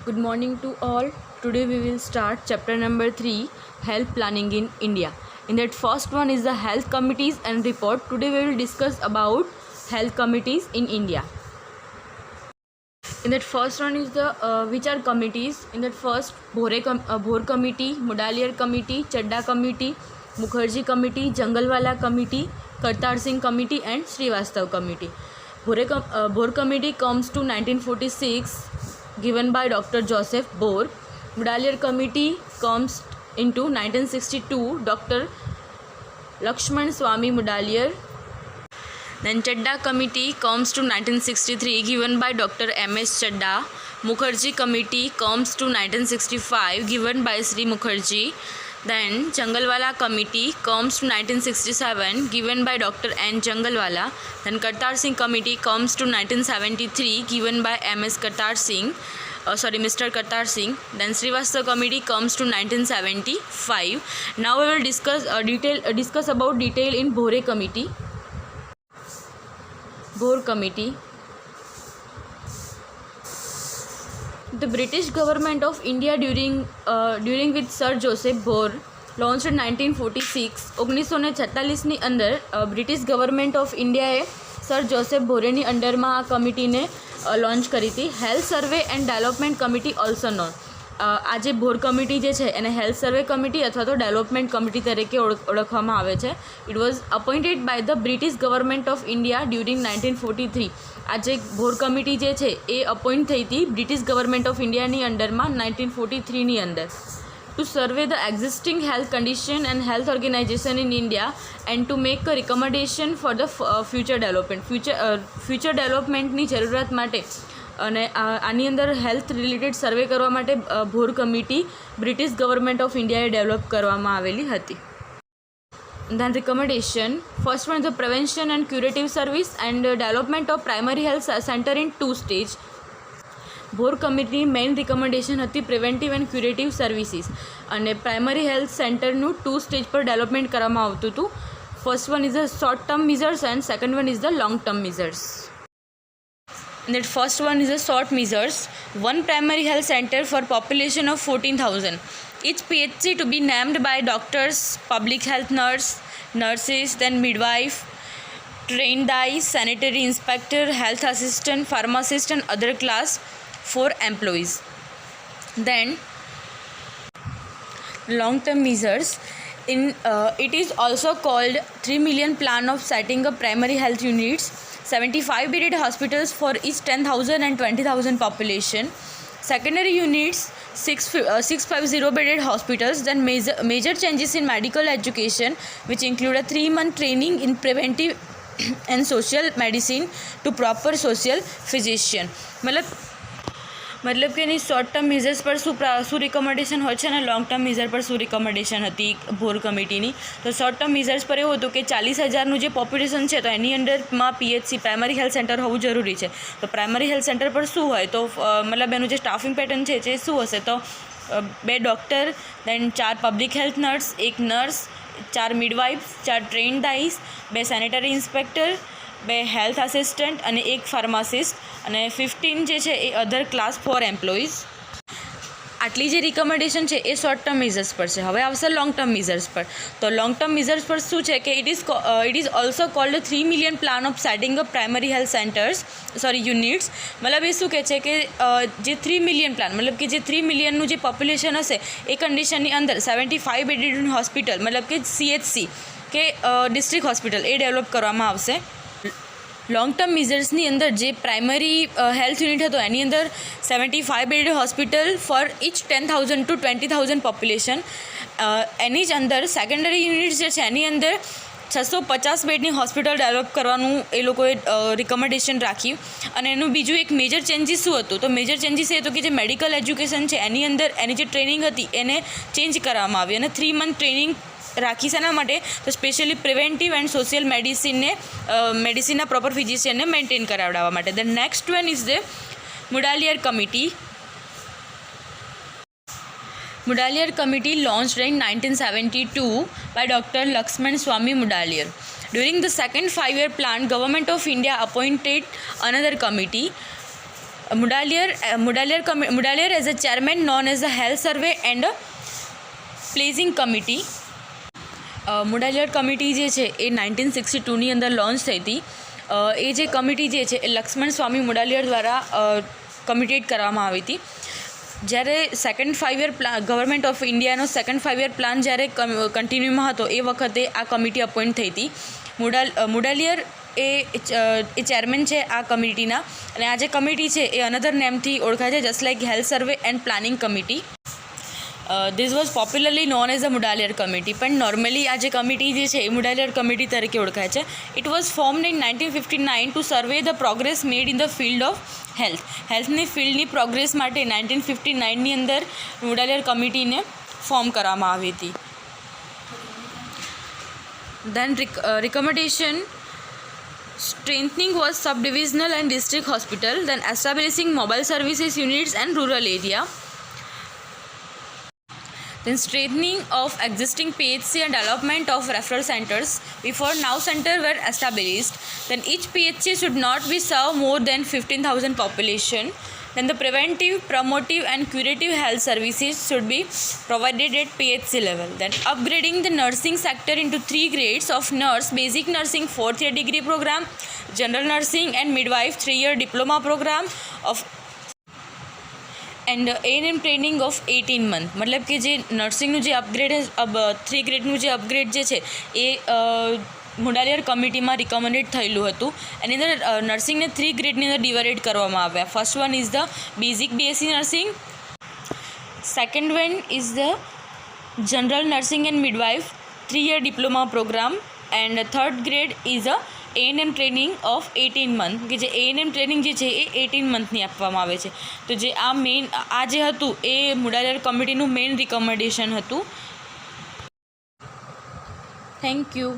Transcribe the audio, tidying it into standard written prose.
Good morning to all. Today we will start chapter number 3, Health Planning in India. In that first one is the health committees and report. Today we will discuss about health committees in India. In that first one is the which are committees. In that first Bhore committee, Mudaliar committee, Chadda committee, Mukherjee committee, Jangalwala committee, Kartar Singh committee and Srivastav committee. Bhore committee comes to 1946, given by Dr. Joseph Bore. Mudaliar committee comes into 1962, Dr. Lakshman Swamy Mudaliar. Then Chadda committee comes to 1963, given by Dr. M.S. Chadda. Mukherjee committee comes to 1965, given by Sri Mukherjee. Then Jangalwala committee comes to 1967, given by Dr. N. Jangalwala. Then Kartar Singh committee comes to 1973, given by Mr. Kartar Singh. Then Srivastav committee comes to 1975. Now we will discuss about detail in Bhore committee. Bore committee. The British government of India during with Sir Joseph Bore launched in 1946. 1946ની અંદર British government of ઇન્ડિયાએ sir Joseph બોરેની અંડરમાં આ કમિટીને launch કરી હતી. Health survey and development committee also known. આ જે Bhor committee જે છે એને હેલ્થ સર્વે કમિટી અથવા તો ડેવલપમેન્ટ કમિટી તરીકે ઓળખવામાં આવે છે. It was appointed by the British government of India during 1943. આ જે ભોર કમિટી જે છે એ અપોઇન્ટ થઈ હતી બ્રિટિશ ગવર્મેન્ટ ઓફ ઇન્ડિયાની અંડરમાં 1943ની અંદર to survey the existing health condition and health organization in India and to make a recommendation for the future development. Future developmentની જરૂરિયાત માટે અને આની અંદર હેલ્થ રિલેટેડ સર્વે કરવા માટે Bhor committee British government of ઇન્ડિયાએ ડેવલપ કરવામાં આવેલી હતી. Then recommendation. First one is the prevention and curative service and development of primary health center in 2 stages. Bhor કમિટીની મેઇન રિકમેન્ડેશન હતી પ્રિવેન્ટિવ એન્ડ ક્યુરેટિવ સર્વિસીસ અને primary health સેન્ટરનું 2 stage પર development કરવામાં આવતું હતું. First one is the short term measures and second one is the long term measures. That first one is the short measures. One primary health center for population of 14,000. Each PHC to be named by doctors, public health nurses, then midwife, trained eyes, sanitary inspector, health assistant, pharmacist and other class 4 employees. Then long-term measures. It is also called 3 million plan of setting up primary health units, 75 bedded hospitals for each 10,000 and 20,000 population, secondary units, 650 bedded hospitals. Then major changes in medical education, which include a 3-month training in preventive and social medicine to proper social physician. मतलब કે એની short term measures પર શું recommendation હોય છે અને long term measure પર શું recommendation હતી ભોર કમિટીની. તો શોર્ટ ટર્મ મેઝર્સ પર એવું હતું કે 40,000નું જે પોપ્યુલેશન છે તો એની અંડરમાં પીએચસી પ્રાઇમરી હેલ્થ સેન્ટર હોવું જરૂરી છે. તો પ્રાઇમરી હેલ્થ સેન્ટર પર શું હોય તો મતલબ એનું જે સ્ટાફિંગ પેટર્ન છે જે શું હશે તો 2 doctor, then 4 public health nurse, 1 nurse, 4 midwife, 4 trained આઈસ, 2 સેનેટરી ઇન્સ્પેક્ટર, 2 હેલ્થ આસિસ્ટન્ટ અને 1 ફાર્માસિસ્ટ અને 15 જે છે એ અધર ક્લાસ 4 એમ્પ્લોઈઝ. આટલી જે રિકમેન્ડેશન છે એ શોર્ટ ટર્મ મેઝર્સ પર છે. હવે આવશે લોંગ ટર્મ મેઝર્સ પર. તો લોંગ ટર્મ મેઝર્સ પર શું છે કે it is also cold 3 million plan of setting up primary health centres units. મતલબ એ શું કહે છે કે જે 3 મિલિયન પ્લાન મતલબ કે જે 3 મિલિયનનું જે પોપ્યુલેશન હશે એ કન્ડિશનની અંદર 75 બેડેડ હોસ્પિટલ મતલબ કે CHC કે ડિસ્ટ્રિક્ટ હોસ્પિટલ એ ડેવલપ કરવામાં આવશે. લોંગ ટર્મ મેઝર્સની અંદર જે પ્રાઇમરી હેલ્થ યુનિટ હતો એની અંદર 75 bedded hospital for each 10,000 to 20,000 population. એની જ અંદર સેકન્ડરી યુનિટ્સ જે છે એની અંદર 650 બેડની હોસ્પિટલ ડેવલપ કરવાનું એ લોકોએ રિકમેન્ડેશન રાખ્યું. અને એનું બીજું એક મેજર ચેન્જીસ શું હતું તો મેજર ચેન્જીસ એ હતું કે જે મેડિકલ એજ્યુકેશન છે એની અંદર એની જે ટ્રેનિંગ હતી એને ચેન્જ કરવામાં આવી અને 3 મંથ ટ્રેનિંગ રાખી. શેના માટે તો સ્પેશિયલી પ્રિવેન્ટિવ એન્ડ સોશિયલ મેડિસિનના પ્રોપર ફિઝિશિયનને મેન્ટેન કરાવડાવવા માટે. The next one is the Mudaliar committee. Mudaliar Committee launched in 1972 by Dr. Lakshman Swamy Mudaliar. During the second 5-year plan, Government of India appointed another committee Mudaliar as a chairman known as the Health Survey and Placing Committee. Mudaliar committee જે છે એ 1962ની અંદર launch થઈ હતી. એ જે committee જે છે એ લક્ષ્મણ સ્વામી મુડાલિયર દ્વારા committed કરવામાં આવી હતી. જ્યારે second 5 year plan government of ઇન્ડિયાનો સેકન્ડ 5 યર પ્લાન જ્યારે કન્ટિન્યુમાં હતો એ વખતે આ કમિટી અપોઇન્ટ થઈ હતી. મુડાલિયર એ ચેરમેન છે આ કમિટીના, અને આ જે કમિટી છે એ અનધર નેમથી ઓળખાય છે, just like health survey and planning committee. This was popularly known as a Mudaliar committee, પણ નોર્મલી આ જે કમિટી જે છે એ મુડાલિયર કમિટી તરીકે ઓળખાય છે. It was formed in 1959 to survey the progress made in the field of હેલ્થની ફિલ્ડની પ્રોગ્રેસ માટે 1959ની અંદર મુડાલિયર કમિટીને ફોર્મ કરવામાં આવી હતી. Then recommendation strengthening was sub-divisional and district hospital, then establishing mobile services units and rural area, then strengthening of existing PHC and development of referral centers. Before now center were established, then each PHC should not be serve more than 15,000 population. Then the preventive, promotive and curative health services should be provided at PHC level. Then upgrading the nursing sector into 3 grades of nurse, basic nursing 4th year degree program, general nursing and midwife 3-year diploma program of and A&M training of 18 month. મતલબ કે જે નર્સિંગનું જે upgrade 3 ગ્રેડનું જે upgrade જે છે એ મુડાલિયર કમિટીમાં recommended થયેલું હતું. એની અંદર નર્સિંગને 3 ગ્રેડની અંદર ડિવાઇડ કરવામાં આવ્યા. First one is the basic BSc nursing, second one is the general nursing and midwife 3-year diploma programme, and third grade is a A&M training of 18 month, કે જે A&M ટ્રેનિંગ જે છે એ 18 monthની આપવામાં આવે છે. તો જે આ જે હતું એ મુડાલિયર કમિટીનું મેઇન રિકમેન્ડેશન હતું. Thank you.